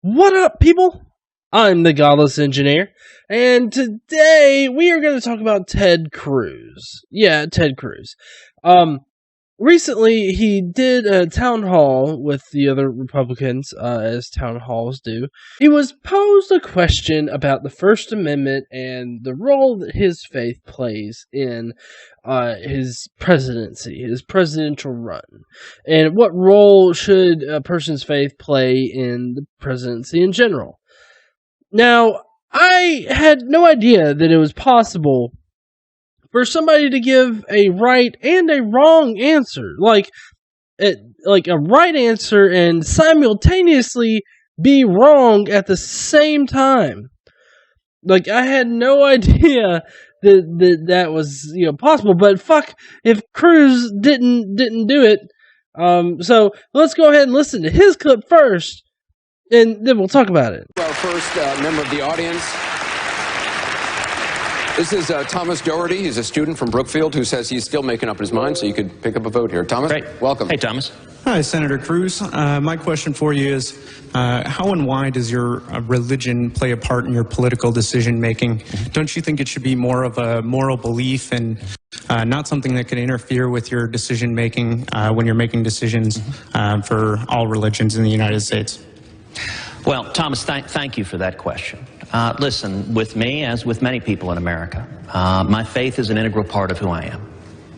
What up, people? I'm the Godless Engineer, and today we are going to talk about Ted Cruz. Yeah, Ted Cruz. Recently he did a town hall with the other Republicans, as town halls do. He was posed a question about the First Amendment and the role that his faith plays in his presidency, his presidential run, and what role should a person's faith play in the presidency in general. Now, I had no idea that it was possible for somebody to give a right and a wrong answer, like a right answer and simultaneously be wrong at the same time. Like, I had no idea that was possible. But fuck, if Cruz didn't do it. So let's go ahead and listen to his clip first, and then we'll talk about it. Our first member of the audience. This is Thomas Doherty. He's a student from Brookfield who says he's still making up his mind, so you could pick up a vote here. Thomas, great. Welcome. Hey, Thomas. Hi, Senator Cruz. My question for you is, how and why does your religion play a part in your political decision-making? Don't you think it should be more of a moral belief and not something that can interfere with your decision-making when you're making decisions for all religions in the United States? Well, Thomas, thank you for that question. Listen, with me, as with many people in America, my faith is an integral part of who I am.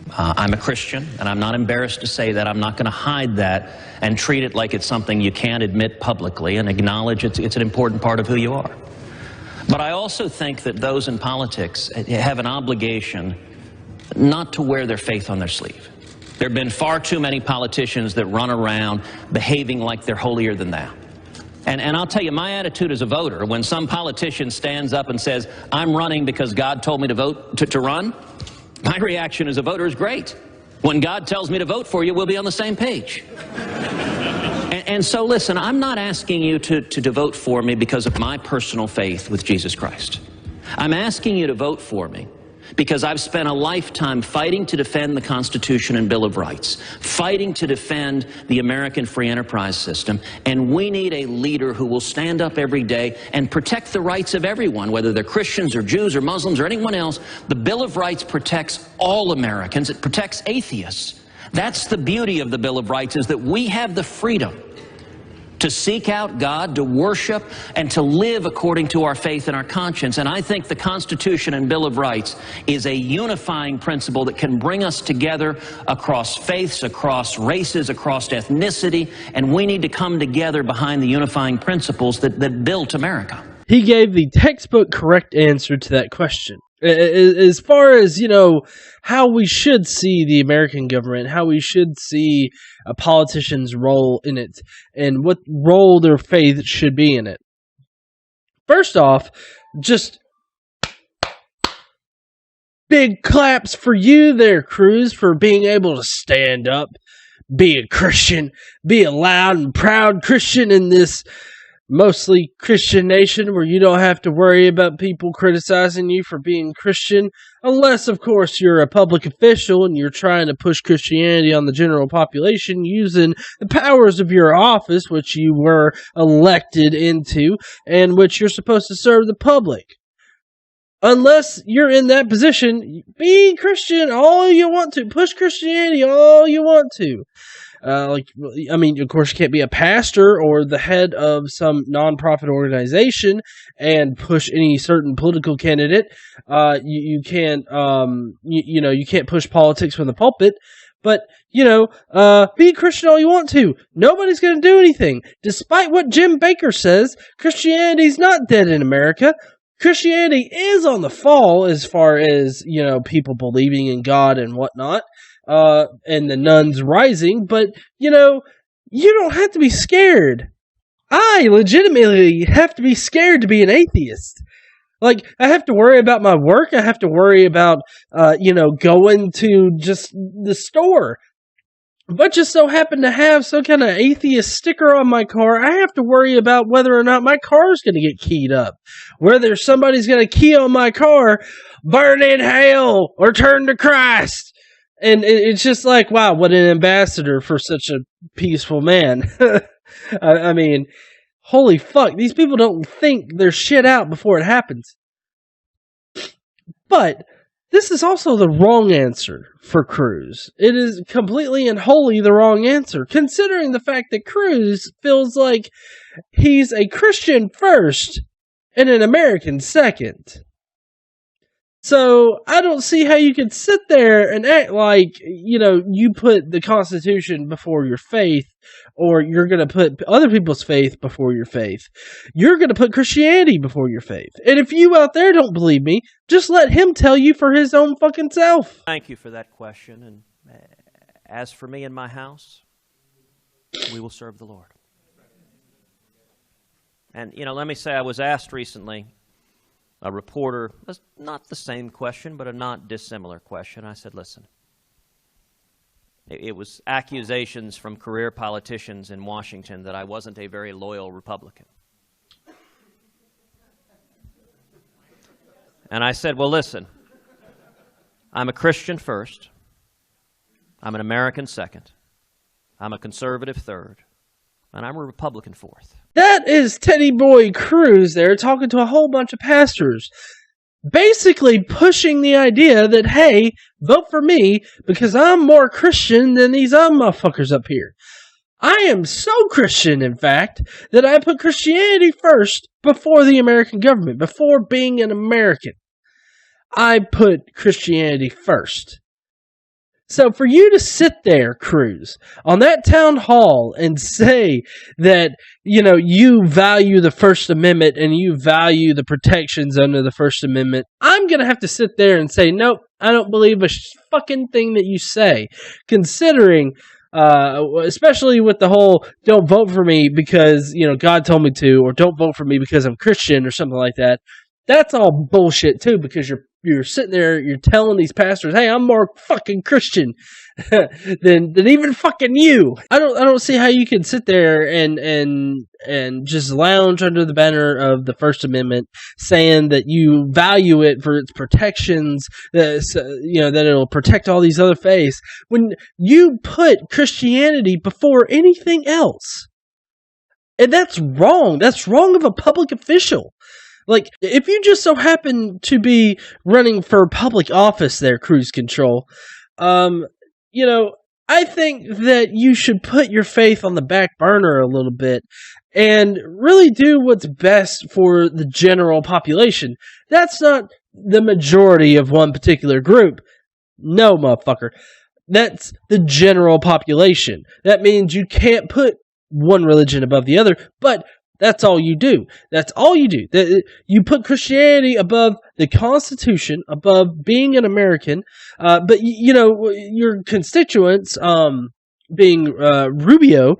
I'm a Christian, and I'm not embarrassed to say that. I'm not going to hide that and treat it like it's something you can't admit publicly and acknowledge it's an important part of who you are. But I also think that those in politics have an obligation not to wear their faith on their sleeve. There have been far too many politicians that run around behaving like they're holier than thou. And I'll tell you, my attitude as a voter, when some politician stands up and says, I'm running because God told me to vote to run, my reaction as a voter is great. When God tells me to vote for you, we'll be on the same page. And so, listen, I'm not asking you to vote for me because of my personal faith with Jesus Christ. I'm asking you to vote for me because I've spent a lifetime fighting to defend the Constitution and Bill of Rights, fighting to defend the American free enterprise system, and we need a leader who will stand up every day and protect the rights of everyone, whether they're Christians or Jews or Muslims or anyone else. The Bill of Rights protects all Americans. It protects atheists. That's the beauty of the Bill of Rights, is that we have the freedom to seek out God, to worship, and to live according to our faith and our conscience. And I think the Constitution and Bill of Rights is a unifying principle that can bring us together across faiths, across races, across ethnicity, and we need to come together behind the unifying principles that built America. He gave the textbook correct answer to that question. As far as, how we should see the American government, how we should see a politician's role in it, and what role their faith should be in it. First off, just big claps for you there, Cruz, for being able to stand up, be a Christian, be a loud and proud Christian in this mostly Christian nation where you don't have to worry about people criticizing you for being Christian, unless, of course, you're a public official and you're trying to push Christianity on the general population using the powers of your office, which you were elected into, and which you're supposed to serve the public. Unless you're in that position, be Christian all you want to. Push Christianity all you want to. Of course, you can't be a pastor or the head of some nonprofit organization and push any certain political candidate. You can't push politics from the pulpit. But, be Christian all you want to. Nobody's going to do anything. Despite what Jim Baker says, Christianity's not dead in America. Christianity is on the fall as far as, people believing in God and whatnot. And the nuns rising, but, you don't have to be scared. I legitimately have to be scared to be an atheist. Like, I have to worry about my work, I have to worry about, going to just the store. If I just so happen to have some kind of atheist sticker on my car, I have to worry about whether or not my car is going to get keyed up. Whether somebody's going to key on my car, burn in hell, or turn to Christ. And it's just like, wow, what an ambassador for such a peaceful man. I mean, Holy fuck, these people don't think their shit out before it happens. But this is also the wrong answer for Cruz. It is completely and wholly the wrong answer, considering the fact that Cruz feels like he's a Christian first and an American second. So I don't see how you could sit there and act like, you put the Constitution before your faith, or you're going to put other people's faith before your faith. You're going to put Christianity before your faith. And if you out there don't believe me, just let him tell you for his own fucking self. Thank you for that question. And as for me and my house, we will serve the Lord. And, let me say, I was asked recently, a reporter, not the same question, but a not dissimilar question. I said, listen, it was accusations from career politicians in Washington that I wasn't a very loyal Republican. And I said, well, listen, I'm a Christian first, I'm an American second, I'm a conservative third, and I'm a Republican fourth. That is Teddy Boy Cruz there talking to a whole bunch of pastors, basically pushing the idea that, hey, vote for me because I'm more Christian than these other motherfuckers up here. I am so Christian, in fact, that I put Christianity first before the American government, before being an American. I put Christianity first. So for you to sit there, Cruz, on that town hall and say that, you value the First Amendment and you value the protections under the First Amendment, I'm going to have to sit there and say, nope, I don't believe a fucking thing that you say, considering, especially with the whole don't vote for me because, God told me to, or don't vote for me because I'm Christian or something like that. That's all bullshit too, because you're sitting there, you're telling these pastors, hey, I'm more fucking Christian than even fucking you. I don't see how you can sit there and just lounge under the banner of the First Amendment, saying that you value it for its protections, that it'll protect all these other faiths, when you put Christianity before anything else. And that's wrong. That's wrong of a public official. Like, if you just so happen to be running for public office there, Cruz Control, I think that you should put your faith on the back burner a little bit and really do what's best for the general population. That's not the majority of one particular group. No, motherfucker. That's the general population. That means you can't put one religion above the other, but that's all you do. That's all you do. You put Christianity above the Constitution, above being an American. But, your constituents, being Rubio,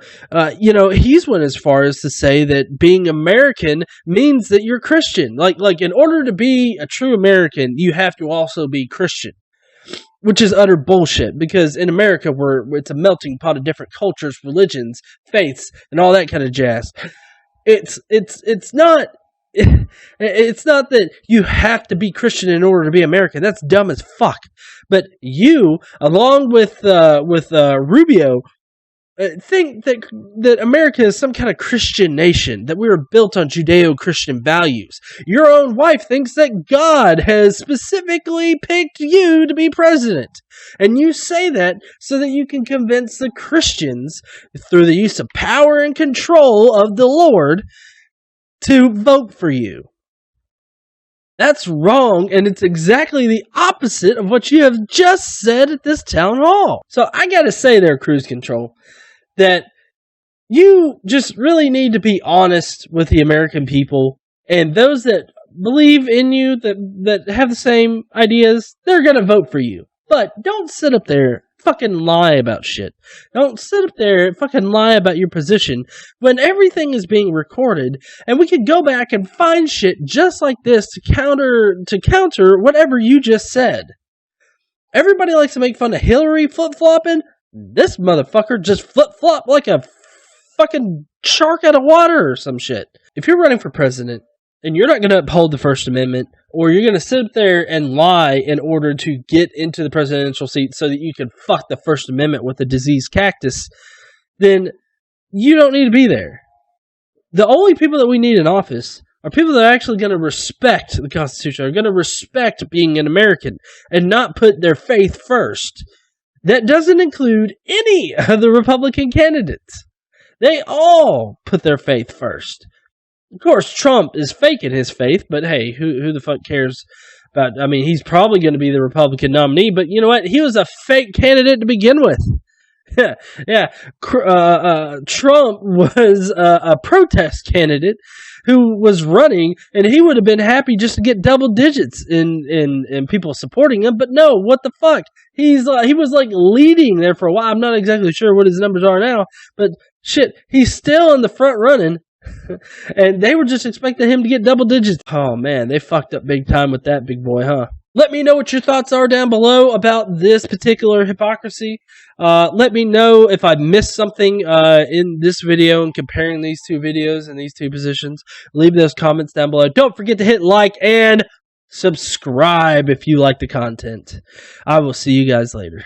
he's went as far as to say that being American means that you're Christian. Like in order to be a true American, you have to also be Christian. Which is utter bullshit, because in America, it's a melting pot of different cultures, religions, faiths, and all that kind of jazz. It's not that you have to be Christian in order to be American. That's dumb as fuck. But you, along with Rubio, think that America is some kind of Christian nation, that we were built on Judeo-Christian values. Your own wife thinks that God has specifically picked you to be president. And you say that so that you can convince the Christians, through the use of power and control of the Lord, to vote for you. That's wrong, and it's exactly the opposite of what you have just said at this town hall. So I gotta say there, Cruz Control, that you just really need to be honest with the American people, and those that believe in you, that have the same ideas, they're gonna vote for you. But don't sit up there fucking lie about shit. Don't sit up there and fucking lie about your position when everything is being recorded, and we could go back and find shit just like this to counter whatever you just said. Everybody likes to make fun of Hillary flip-flopping. This motherfucker just flip-flop like a fucking shark out of water or some shit. If you're running for president and you're not going to uphold the First Amendment, or you're going to sit up there and lie in order to get into the presidential seat so that you can fuck the First Amendment with a diseased cactus, then you don't need to be there. The only people that we need in office are people that are actually going to respect the Constitution, are going to respect being an American, and not put their faith first. That doesn't include any of the Republican candidates. They all put their faith first. Of course, Trump is faking his faith, but hey, who the fuck cares about... I mean, he's probably going to be the Republican nominee, but you know what? He was a fake candidate to begin with. Yeah. Trump was a protest candidate who was running, and he would have been happy just to get double digits in people supporting him. But no, what the fuck? He was like leading there for a while. I'm not exactly sure what his numbers are now, but shit, he's still in the front running. And they were just expecting him to get double digits. Oh man, they fucked up big time with that big boy, huh? Let me know what your thoughts are down below about this particular hypocrisy. Let me know if I missed something in this video and comparing these two videos and these two positions. Leave those comments down below. Don't forget to hit like and subscribe if you like the content. I will see you guys later.